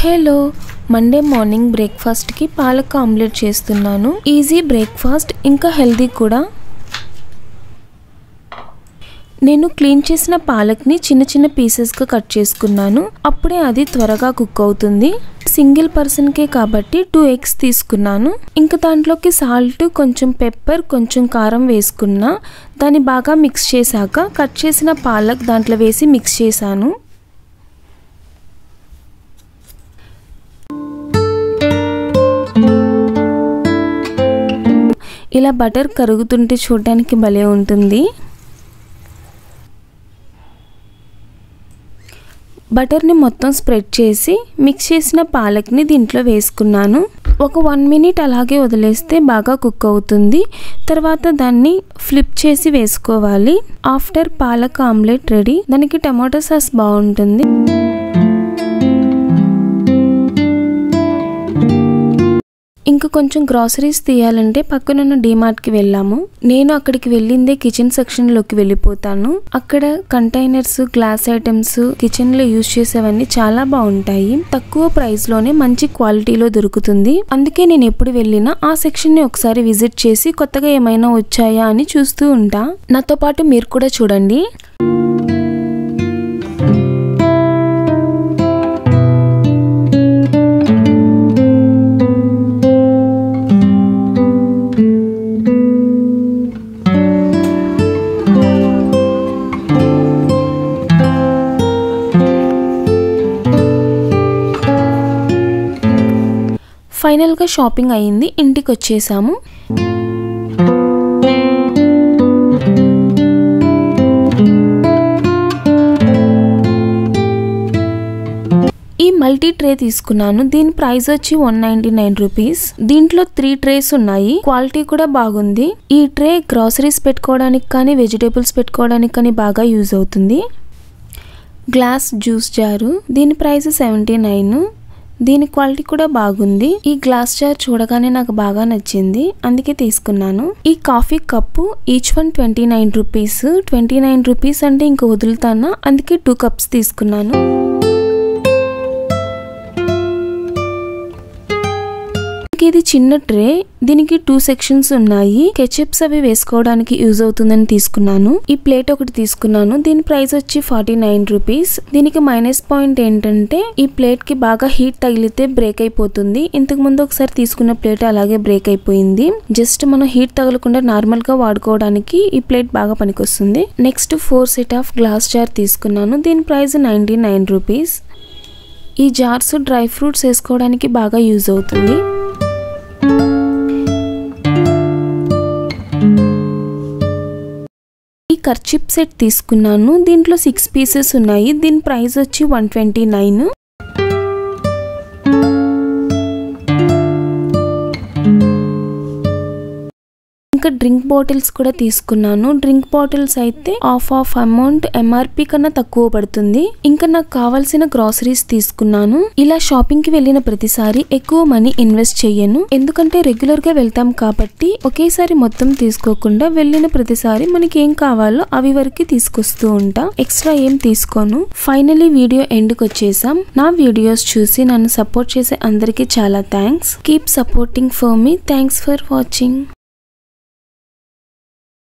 Hello Monday morning breakfast కి palak omelette చేస్తున్నాను. Easy breakfast ఇంకా హెల్దీ కూడా. నేను క్లీన్ చేసిన పాలక్ ని చిన్న చిన్న పీసెస్ గా కట్ చేసుకున్నాను. అప్పుడే అది త్వరగా కుక్ అవుతుంది. సింగిల్ పర్సన్ కే కాబట్టి 2 ఎగ్స్ తీసుకున్నాను. ఇంకా దాంట్లోకి సాల్ట్, కొంచెం పెప్పర్, కొంచెం కారం వేసుకున్నా. దాన్ని బాగా మిక్స్ చేశాక కట్ చేసిన పాలక్ దాంట్లో వేసి మిక్స్ చేశాను. ఇలా బటర్ కరుగుతుంటే చూడడానికి భలే ఉంటుంది. బటర్ని మొత్తం స్ప్రెడ్ చేసి మిక్స్ చేసిన పాలక్ని దీంట్లో వేసుకున్నాను. ఒక 1 మినిట్ అలాగే వదిలేస్తే బాగా కుక్ అవుతుంది. తర్వాత దాన్ని ఫ్లిప్ చేసి వేసుకోవాలి. After palak omelette ready. దానికి టమాటో సాస్ బాగుంటుంది. ఇంకా కొంచెం గ్రాసరీస్ తీయాలంటే పక్కనున్న డీమార్ట్కి వెళ్ళాము. నేను అక్కడికి వెళ్ళిందే కిచెన్ సెక్షన్లోకి వెళ్ళిపోతాను. అక్కడ కంటైనర్స్, గ్లాస్ ఐటమ్స్, కిచెన్లో యూజ్ చేసేవన్నీ చాలా బాగుంటాయి. తక్కువ ప్రైస్లోనే మంచి క్వాలిటీలో దొరుకుతుంది. అందుకే నేను ఎప్పుడు వెళ్ళినా ఆ సెక్షన్ని ఒకసారి విజిట్ చేసి కొత్తగా ఏమైనా వచ్చాయా అని చూస్తూ ఉంటా. నాతో పాటు మీరు కూడా చూడండి. ఫైనల్గా షాపింగ్ అయ్యింది. ఇంటికి వచ్చేసాము. ఈ మల్టీ ట్రే తీసుకున్నాను. దీని ప్రైస్ వచ్చి 199 రూపీస్. దీంట్లో 3 ట్రేస్ ఉన్నాయి. క్వాలిటీ కూడా బాగుంది. ఈ ట్రే గ్రాసరీస్ పెట్టుకోవడానికి కానీ వెజిటేబుల్స్ పెట్టుకోవడానికి కానీ బాగా యూజ్ అవుతుంది. గ్లాస్ జ్యూస్ జారు. దీని ప్రైస్ 79. దీని క్వాలిటీ కూడా బాగుంది. ఈ గ్లాస్ జార్ చూడగానే నాకు బాగా నచ్చింది, అందుకే తీసుకున్నాను. ఈ coffee cup each one 29 rupees. 29 rupees అంటే ఇంక వదులుతానా, అందుకే 2 కప్స్ తీసుకున్నాను. ఇది చిన్న ట్రే. దీనికి 2 సెక్షన్స్ ఉన్నాయి. కెచప్స్ అవి వేసుకోవడానికి యూజ్ అవుతుందని తీసుకున్నాను. ఈ ప్లేట్ ఒకటి తీసుకున్నాను. దీని ప్రైస్ వచ్చి 49 రూపీస్. దీనికి మైనస్ పాయింట్ ఏంటంటే ఈ ప్లేట్ కి బాగా హీట్ తగిలితే బ్రేక్ అయిపోతుంది. ఇంతకు ముందు ఒకసారి తీసుకున్న ప్లేట్ అలాగే బ్రేక్ అయిపోయింది. జస్ట్ మనం హీట్ తగలకుండా నార్మల్ గా వాడుకోవడానికి ఈ ప్లేట్ బాగా పనికొస్తుంది. Next 4 set of glass jar తీసుకున్నాను. దీని ప్రైస్ 99 రూపీస్. ఈ జార్స్ డ్రై ఫ్రూట్స్ వేసుకోవడానికి బాగా యూజ్ అవుతుంది. ఈ కర్చిప్ సెట్ తీసుకున్నాను. దీంట్లో 6 పీసెస్ ఉన్నాయి. దీని ప్రైస్ వచ్చి 129. ఇంకా డ్రింక్ బాటిల్స్ కూడా తీసుకున్నాను. డ్రింక్ బాటిల్స్ అయితే హాఫ్ అమౌంట్ MRP కన్నా తక్కువ పడుతుంది. ఇంకా నాకు కావాల్సిన గ్రాసరీస్ తీసుకున్నాను. ఇలా షాపింగ్ కి వెళ్ళిన ప్రతిసారి ఎక్కువ మనీ ఇన్వెస్ట్ చెయ్యను, ఎందుకంటే రెగ్యులర్ గా వెళ్తాం కాబట్టి ఒకేసారి మొత్తం తీసుకోకుండా వెళ్ళిన ప్రతిసారి మనకి ఏం కావాలో అవి వరకు తీసుకొస్తూ ఉంటా. ఎక్స్ట్రా ఏం తీసుకోను. ఫైనలీ వీడియో ఎండ్కి వచ్చేసాం. నా వీడియోస్ చూసి నన్ను సపోర్ట్ చేసే అందరికి చాలా thanks. Keep supporting for me. Thanks for watching.